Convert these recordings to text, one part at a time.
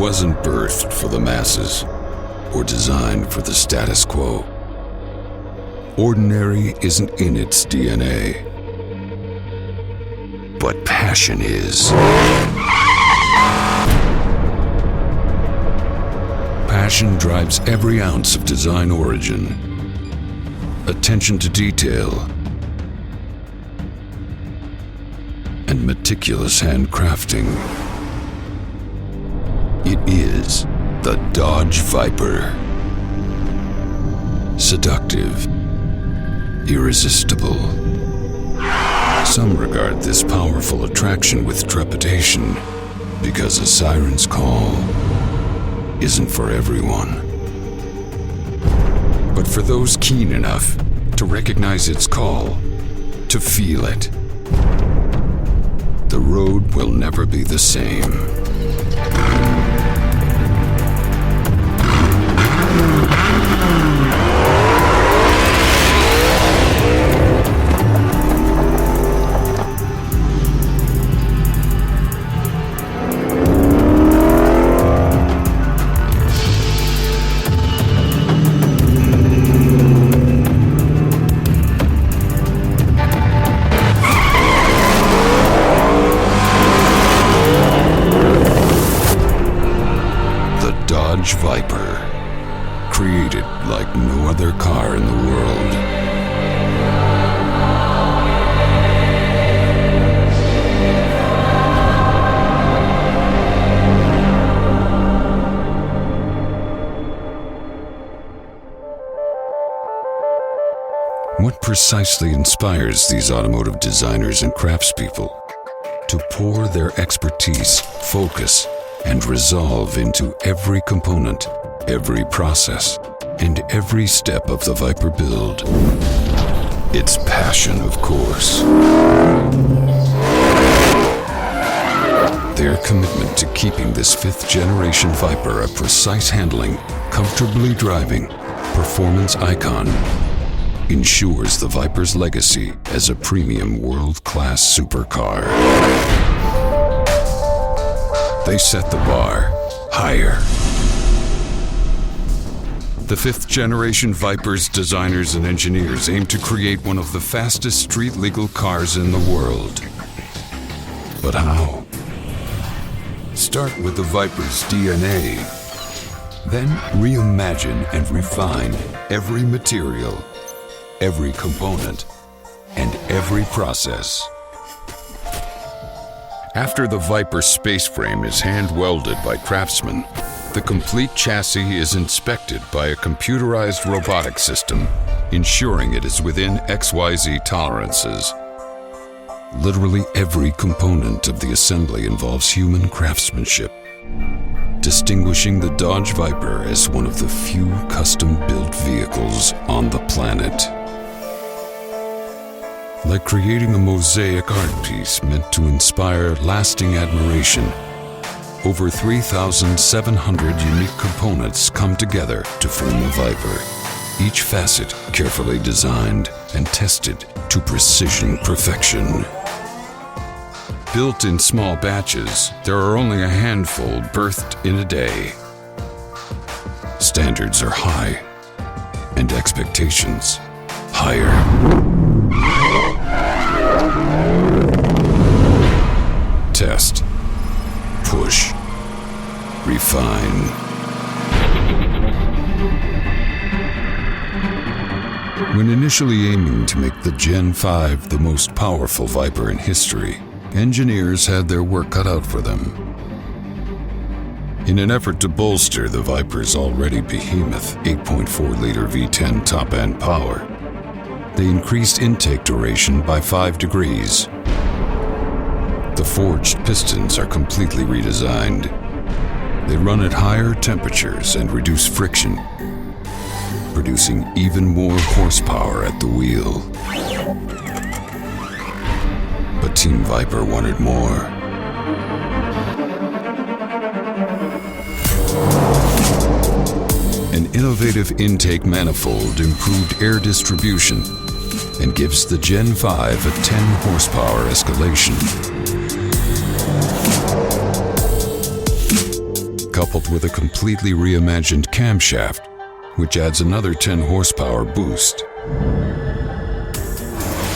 wasn't birthed for the masses or designed for the status quo. Ordinary isn't in its DNA, but passion is. Passion drives every ounce of design origin, attention to detail, and meticulous handcrafting. It is the Dodge Viper. Seductive, irresistible. Some regard this powerful attraction with trepidation because a siren's call isn't for everyone. But for those keen enough to recognize its call, to feel it, the road will never be the same. Dodge Viper, created like no other car in the world. What precisely inspires these automotive designers and craftspeople to pour their expertise, focus, and resolve into every component, every process, and every step of the Viper build? It's passion, of course. Their commitment to keeping this fifth-generation Viper a precise handling, comfortably driving, performance icon ensures the Viper's legacy as a premium world-class supercar. They set the bar higher. The fifth-generation Viper's designers and engineers aim to create one of the fastest street-legal cars in the world. But how? Start with the Viper's DNA. Then reimagine and refine every material, every component, and every process. After the Viper space frame is hand-welded by craftsmen, the complete chassis is inspected by a computerized robotic system, ensuring it is within XYZ tolerances. Literally every component of the assembly involves human craftsmanship, distinguishing the Dodge Viper as one of the few custom-built vehicles on the planet. Like creating a mosaic art piece meant to inspire lasting admiration, over 3,700 unique components come together to form the Viper, each facet carefully designed and tested to precision perfection. Built in small batches, there are only a handful birthed in a day. Standards are high, and expectations higher. Test, push, refine. When initially aiming to make the Gen 5 the most powerful Viper in history, engineers had their work cut out for them. In an effort to bolster the Viper's already behemoth 8.4-liter V10 top-end power, they increased intake duration by 5 degrees. The forged pistons are completely redesigned. They run at higher temperatures and reduce friction, producing even more horsepower at the wheel. But Team Viper wanted more. An innovative intake manifold improved air distribution and gives the Gen 5 a 10 horsepower escalation. coupled with a completely reimagined camshaft, which adds another 10 horsepower boost.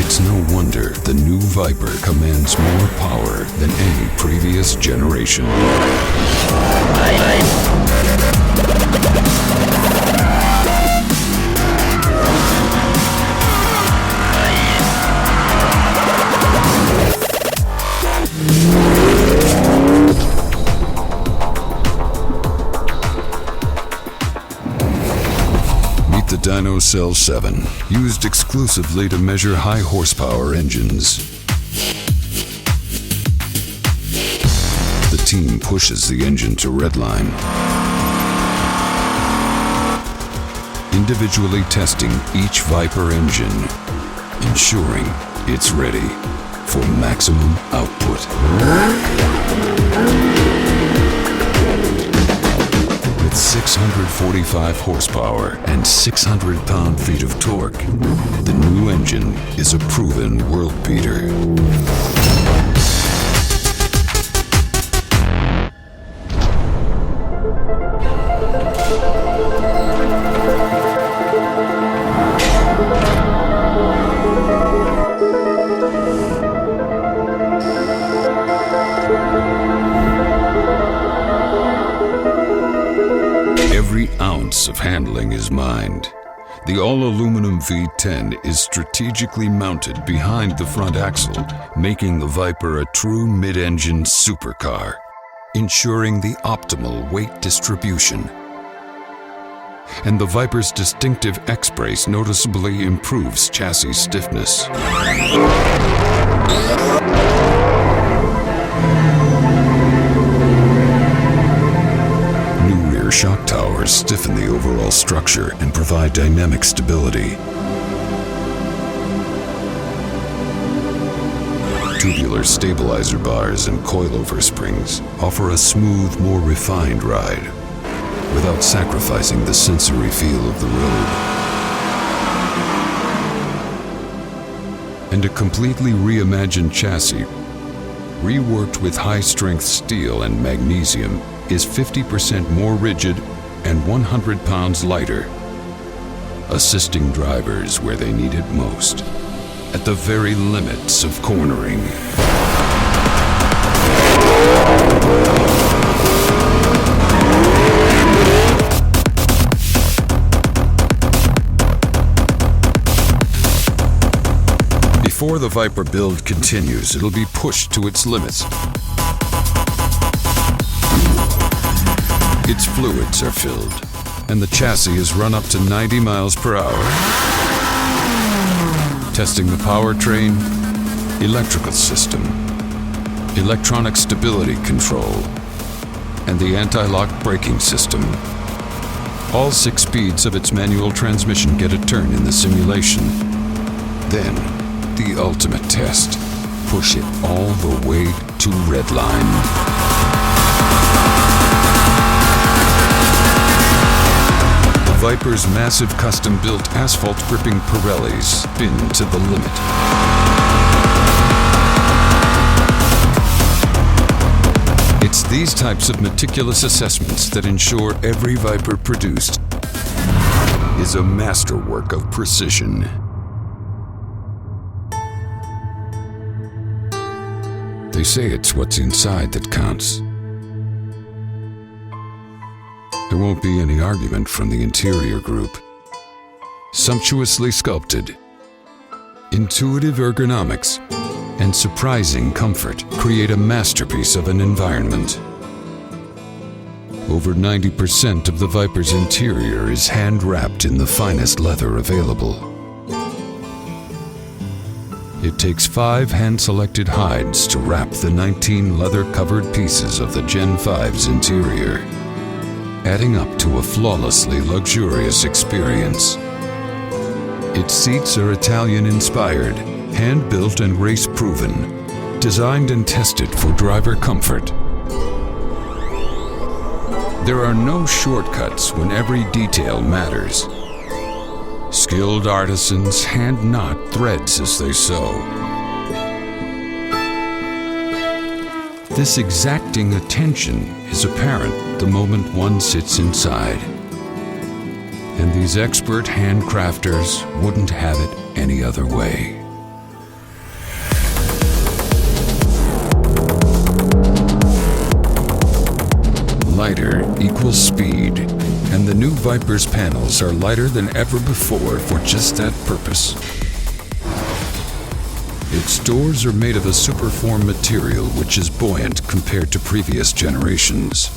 It's no wonder the new Viper commands more power than any previous generation. The Dyno Cell 7, used exclusively to measure high horsepower engines. The team pushes the engine to redline, individually testing each Viper engine, ensuring it's ready for maximum output. With 645 horsepower and 600 pound-feet of torque, the new engine is a proven world beater. Every ounce of handling is mined. The all-aluminum V10 is strategically mounted behind the front axle, making the Viper a true mid-engine supercar, ensuring the optimal weight distribution. And the Viper's distinctive X-brace noticeably improves chassis stiffness. Shock towers stiffen the overall structure and provide dynamic stability. Tubular stabilizer bars and coilover springs offer a smooth, more refined ride without sacrificing the sensory feel of the road. And a completely reimagined chassis, reworked with high-strength steel and magnesium, is 50% more rigid and 100 pounds lighter, assisting drivers where they need it most, at the very limits of cornering. Before the Viper build continues, it'll be pushed to its limits. Its fluids are filled, and the chassis is run up to 90 miles per hour. Testing the powertrain, electrical system, electronic stability control, and the anti-lock braking system. All 6 speeds of its manual transmission get a turn in the simulation. Then, the ultimate test. Push it all the way to redline. Viper's massive custom-built asphalt-gripping Pirellis spin to the limit. It's these types of meticulous assessments that ensure every Viper produced is a masterwork of precision. They say it's what's inside that counts. There won't be any argument from the interior group. Sumptuously sculpted, intuitive ergonomics, and surprising comfort create a masterpiece of an environment. Over 90% of the Viper's interior is hand-wrapped in the finest leather available. It takes 5 hand-selected hides to wrap the 19 leather-covered pieces of the Gen 5's interior, adding up to a flawlessly luxurious experience. Its seats are Italian-inspired, hand-built and race-proven, designed and tested for driver comfort. There are no shortcuts when every detail matters. Skilled artisans hand-knot threads as they sew. This exacting attention is apparent the moment one sits inside. And these expert handcrafters wouldn't have it any other way. Lighter equals speed, and the new Viper's panels are lighter than ever before for just that purpose. Its doors are made of a superform material which is buoyant compared to previous generations.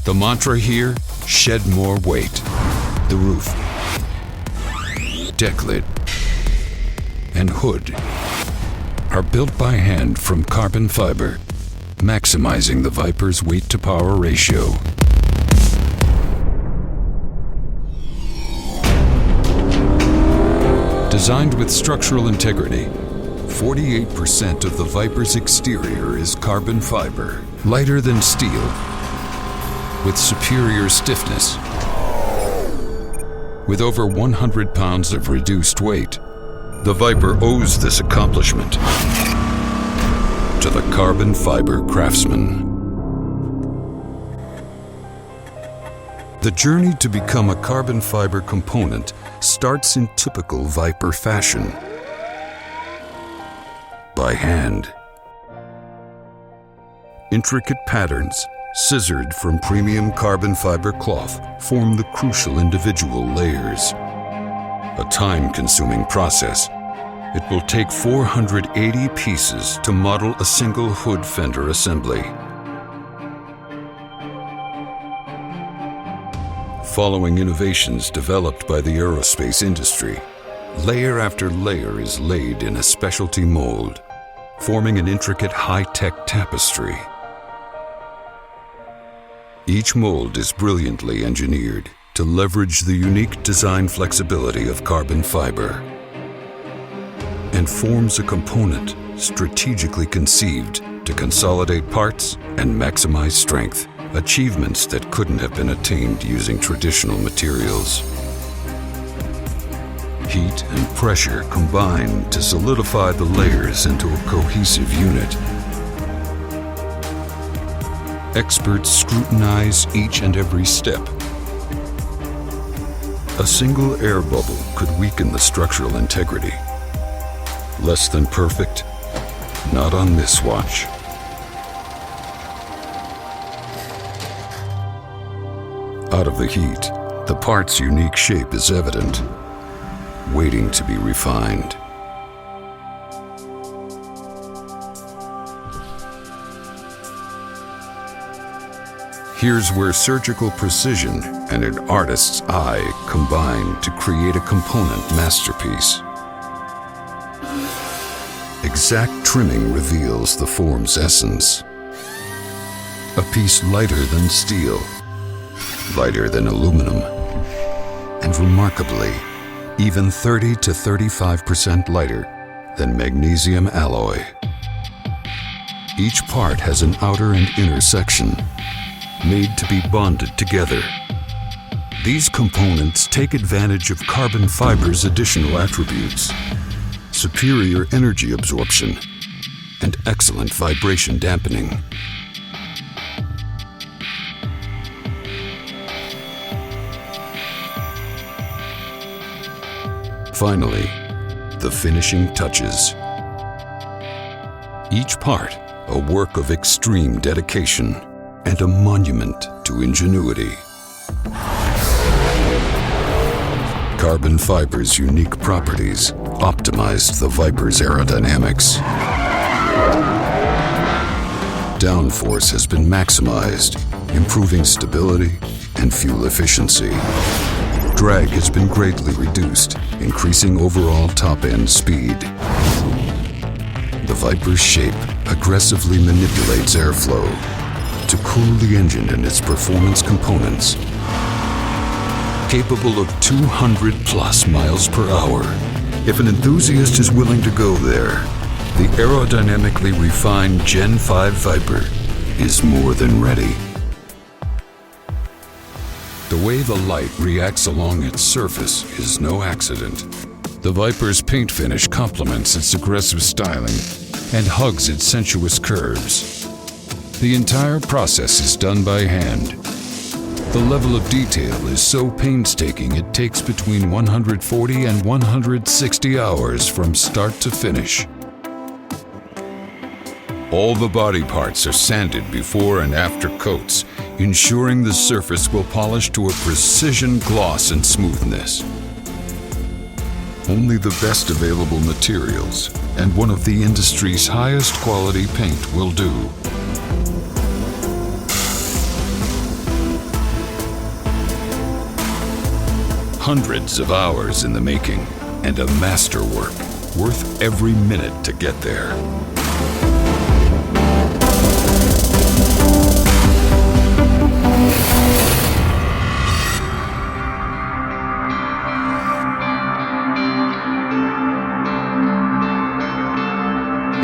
The mantra here, shed more weight. The roof, deck lid, and hood are built by hand from carbon fiber, maximizing the Viper's weight-to-power ratio. Designed with structural integrity, 48% of the Viper's exterior is carbon fiber, lighter than steel, with superior stiffness. With over 100 pounds of reduced weight, the Viper owes this accomplishment to the carbon fiber craftsman. The journey to become a carbon fiber component starts in typical Viper fashion. By hand. Intricate patterns, scissored from premium carbon fiber cloth, form the crucial individual layers. A time-consuming process. It will take 480 pieces to model a single hood fender assembly. Following innovations developed by the aerospace industry, layer after layer is laid in a specialty mold, forming an intricate high-tech tapestry. Each mold is brilliantly engineered to leverage the unique design flexibility of carbon fiber and forms a component strategically conceived to consolidate parts and maximize strength, achievements that couldn't have been attained using traditional materials. Heat and pressure combine to solidify the layers into a cohesive unit. Experts scrutinize each and every step. A single air bubble could weaken the structural integrity. Less than perfect? Not on this watch. Out of the heat, the part's unique shape is evident, waiting to be refined. Here's where surgical precision and an artist's eye combine to create a component masterpiece. Exact trimming reveals the form's essence. A piece lighter than steel, lighter than aluminum, and remarkably, even 30 to 35% lighter than magnesium alloy. Each part has an outer and inner section, made to be bonded together. These components take advantage of carbon fiber's additional attributes: superior energy absorption and excellent vibration dampening. Finally, the finishing touches. Each part a work of extreme dedication and a monument to ingenuity. Carbon fiber's unique properties optimized the Viper's aerodynamics. Downforce has been maximized, improving stability and fuel efficiency. Drag has been greatly reduced, increasing overall top-end speed. The Viper's shape aggressively manipulates airflow to cool the engine and its performance components. Capable of 200+ miles per hour. If an enthusiast is willing to go there, the aerodynamically refined Gen 5 Viper is more than ready. The way the light reacts along its surface is no accident. The Viper's paint finish complements its aggressive styling and hugs its sensuous curves. The entire process is done by hand. The level of detail is so painstaking it takes between 140 and 160 hours from start to finish. All the body parts are sanded before and after coats, ensuring the surface will polish to a precision gloss and smoothness. Only the best available materials and one of the industry's highest quality paint will do. Hundreds of hours in the making and a masterwork worth every minute to get there.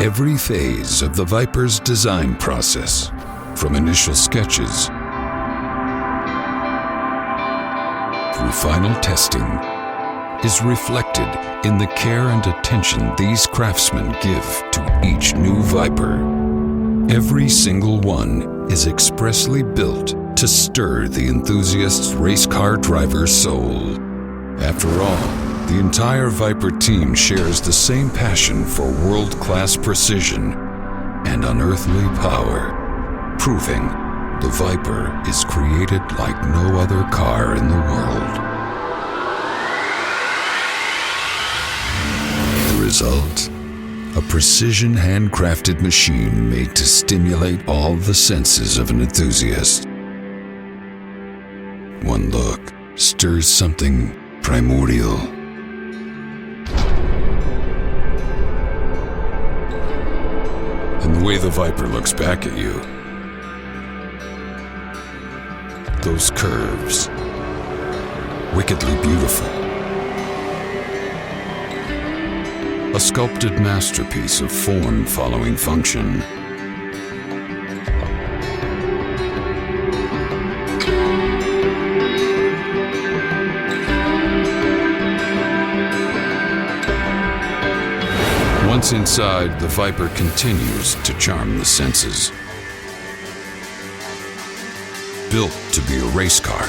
Every phase of the Viper's design process, from initial sketches through final testing, is reflected in the care and attention these craftsmen give to each new Viper. Every single one is expressly built to stir the enthusiast's race car driver's soul. After all, the entire Viper team shares the same passion for world-class precision and unearthly power, proving the Viper is created like no other car in the world. The result? A precision handcrafted machine made to stimulate all the senses of an enthusiast. One look stirs something primordial. And the way the Viper looks back at you, those curves, wickedly beautiful. A sculpted masterpiece of form following function. Once inside, the Viper continues to charm the senses. Built to be a race car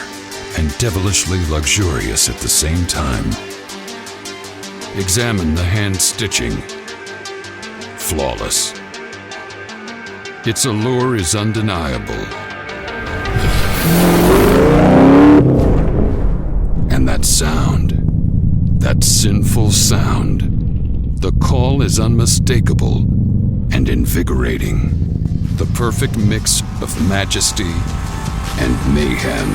and devilishly luxurious at the same time. Examine the hand stitching. Flawless. Its allure is undeniable. And that sound, that sinful sound, the call is unmistakable and invigorating. The perfect mix of majesty and mayhem.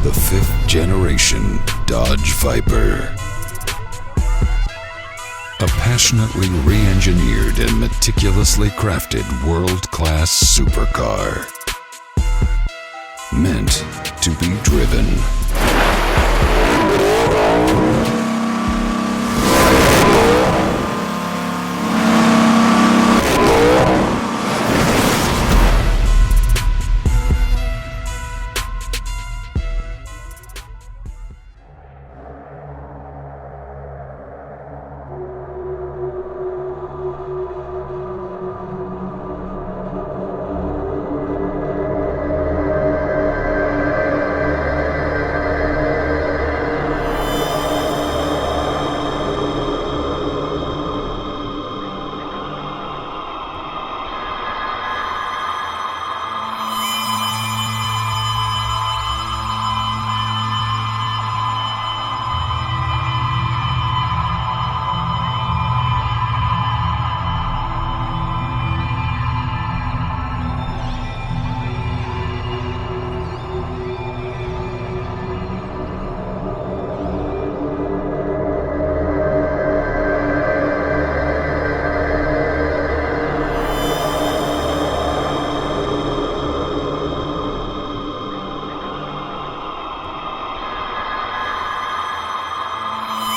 The 5th generation Dodge Viper. A passionately re-engineered and meticulously crafted world-class supercar. Meant to be driven.